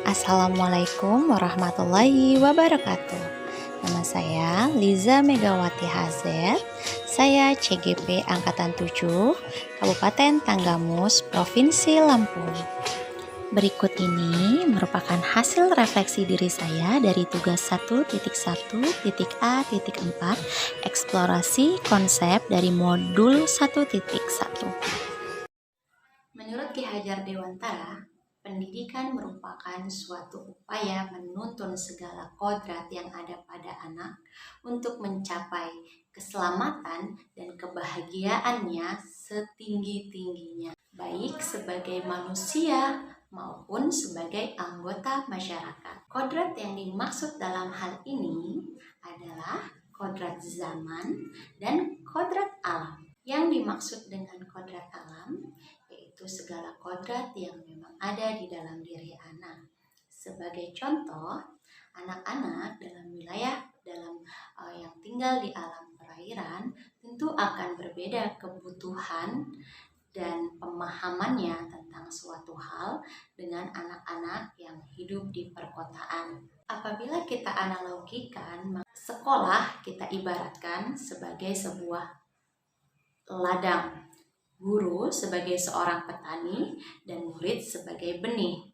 Assalamualaikum warahmatullahi wabarakatuh. Nama saya Liza Megawati HZ. Saya CGP Angkatan 7, Kabupaten Tanggamus, Provinsi Lampung. Berikut ini merupakan hasil refleksi diri saya dari tugas 1.1.A.4 eksplorasi konsep dari modul 1.1. Menurut Ki Hajar Dewantara, pendidikan merupakan suatu upaya menuntun segala kodrat yang ada pada anak untuk mencapai keselamatan dan kebahagiaannya setinggi-tingginya, baik sebagai manusia maupun sebagai anggota masyarakat. Kodrat yang dimaksud dalam hal ini adalah kodrat zaman dan kodrat alam. Yang dimaksud dengan kodrat alam yaitu segala kodrat yang memang ada di dalam diri anak. Sebagai contoh, anak-anak dalam wilayah yang tinggal di alam perairan tentu akan berbeda kebutuhan dan pemahamannya tentang suatu hal dengan anak-anak yang hidup di perkotaan. Apabila kita analogikan, sekolah kita ibaratkan sebagai sebuah ladang, guru sebagai seorang petani, dan murid sebagai benih.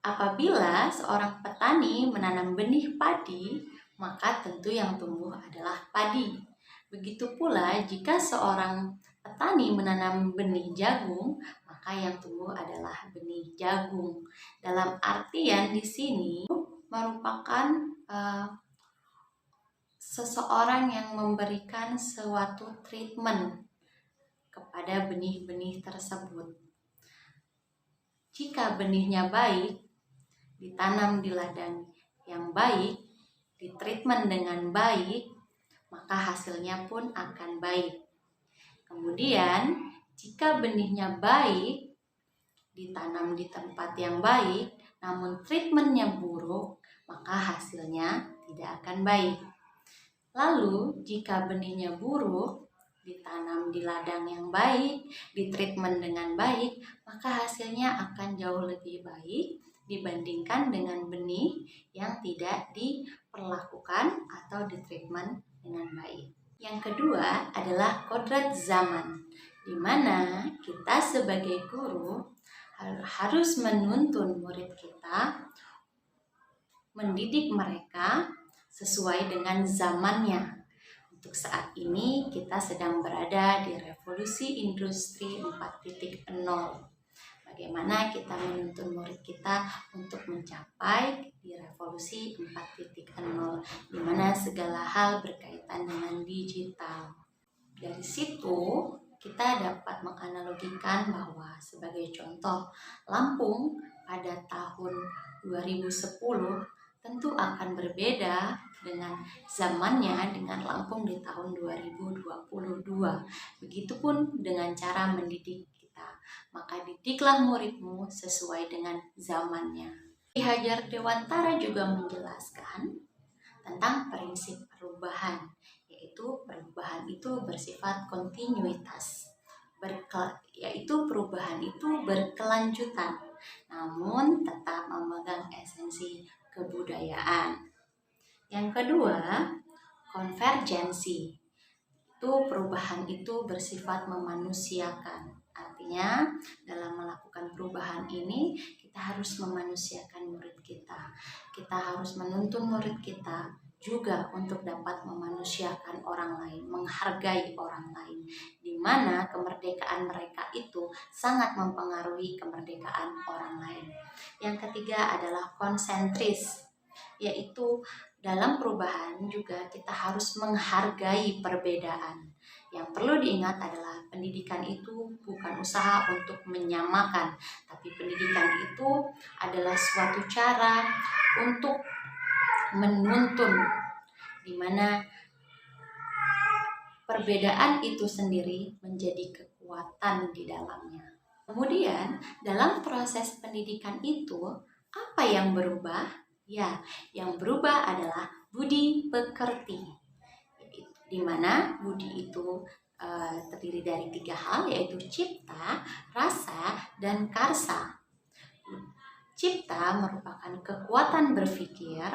Apabila seorang petani menanam benih padi, maka tentu yang tumbuh adalah padi. Begitu pula jika seorang petani menanam benih jagung, maka yang tumbuh adalah benih jagung. Dalam artian di sini merupakan seseorang yang memberikan suatu treatment kepada benih-benih tersebut. Jika benihnya baik, ditanam di ladang yang baik, ditreatment dengan baik, maka hasilnya pun akan baik. Kemudian, jika benihnya baik, ditanam di tempat yang baik, namun treatmentnya buruk, maka hasilnya tidak akan baik. Lalu, jika benihnya buruk, ditanam di ladang yang baik, ditreatment dengan baik, maka hasilnya akan jauh lebih baik dibandingkan dengan benih yang tidak diperlakukan atau ditreatment dengan baik. Yang kedua adalah kodrat zaman, di mana kita sebagai guru harus menuntun murid kita, mendidik mereka sesuai dengan zamannya. Untuk saat ini kita sedang berada di revolusi industri 4.0. Bagaimana kita menuntun murid kita untuk mencapai di revolusi 4.0, di mana segala hal berkaitan dengan digital. Dari situ kita dapat menganalogikan bahwa sebagai contoh, Lampung pada tahun 2010 tentu akan berbeda dengan zamannya dengan Lampung di tahun 2022. Begitupun dengan cara mendidik kita, maka didiklah muridmu sesuai dengan zamannya. Ki Hajar Dewantara juga menjelaskan tentang prinsip perubahan, yaitu perubahan itu bersifat kontinuitas, yaitu perubahan itu berkelanjutan, namun tetap memegang esensi kebudayaan. Yang kedua, konvergensi. Itu perubahan itu bersifat memanusiakan. Artinya, dalam melakukan perubahan ini, kita harus memanusiakan murid kita. Kita harus menuntun murid kita juga untuk dapat memanusiakan orang lain, menghargai orang lain, di mana kemerdekaan mereka itu sangat mempengaruhi kemerdekaan orang lain. Yang ketiga adalah konsentris, yaitu dalam perubahan juga kita harus menghargai perbedaan. Yang perlu diingat adalah pendidikan itu bukan usaha untuk menyamakan, tapi pendidikan itu adalah suatu cara untuk menuntun, di mana perbedaan itu sendiri menjadi kekuatan di dalamnya. Kemudian dalam proses pendidikan itu apa yang berubah? Ya, yang berubah adalah budi pekerti, di mana budi itu terdiri dari 3 hal, yaitu cipta, rasa, dan karsa. Cipta merupakan kekuatan berpikir,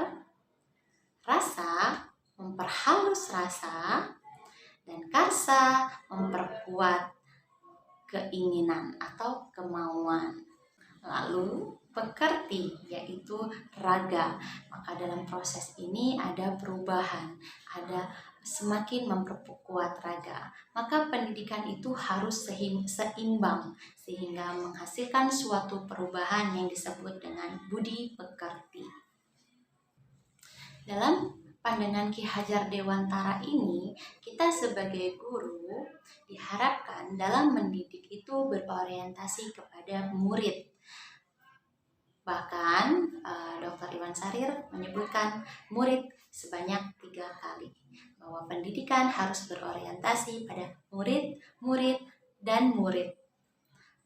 rasa memperhalus rasa, dan karsa memperkuat keinginan atau kemauan. Lalu pekerti yaitu raga. Maka dalam proses ini ada perubahan, ada semakin memperkuat raga. Maka pendidikan itu harus seimbang sehingga menghasilkan suatu perubahan yang disebut dengan budi pekerti. Dalam pandangan Ki Hajar Dewantara ini, kita sebagai guru diharapkan dalam mendidik itu berorientasi kepada murid. Bahkan Dr. Iwan Sarir menyebutkan murid sebanyak 3 kali, bahwa pendidikan harus berorientasi pada murid, murid, dan murid.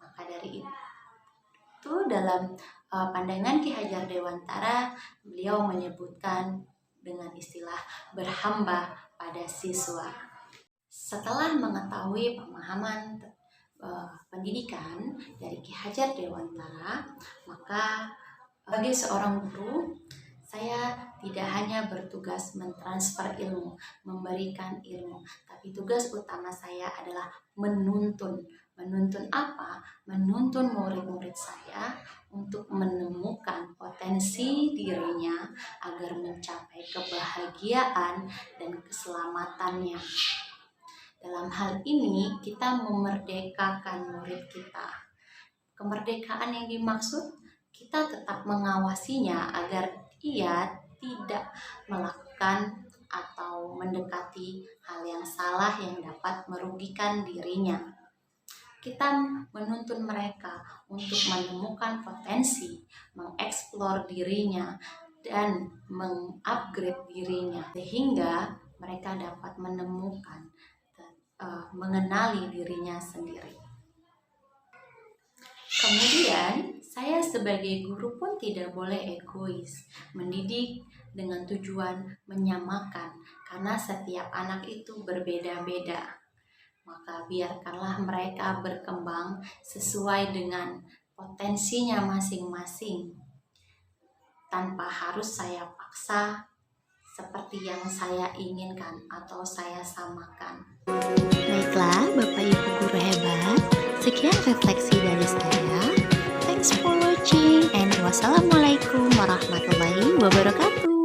Maka dari itu dalam pandangan Ki Hajar Dewantara, beliau menyebutkan dengan istilah berhamba pada siswa. Setelah mengetahui pemahaman pendidikan dari Ki Hajar Dewantara, maka bagi seorang guru, saya tidak hanya bertugas mentransfer ilmu, memberikan ilmu, tapi tugas utama saya adalah menuntun. Menuntun apa? Menuntun murid-murid saya untuk menemukan potensi dirinya agar mencapai kebahagiaan dan keselamatannya. Dalam hal ini, kita memerdekakan murid kita. Kemerdekaan yang dimaksud, kita tetap mengawasinya agar ia tidak melakukan atau mendekati hal yang salah yang dapat merugikan dirinya. Kita menuntun mereka untuk menemukan potensi, mengeksplor dirinya, dan mengupgrade dirinya sehingga mereka dapat menemukan, mengenali dirinya sendiri. Kemudian, saya sebagai guru pun tidak boleh egois, mendidik dengan tujuan menyamakan, karena setiap anak itu berbeda-beda. Maka biarkanlah mereka berkembang sesuai dengan potensinya masing-masing, tanpa harus saya paksa seperti yang saya inginkan atau saya samakan. Baiklah, Bapak Ibu guru hebat, sekian refleksi dari saya. Thanks for watching and wassalamualaikum warahmatullahi wabarakatuh.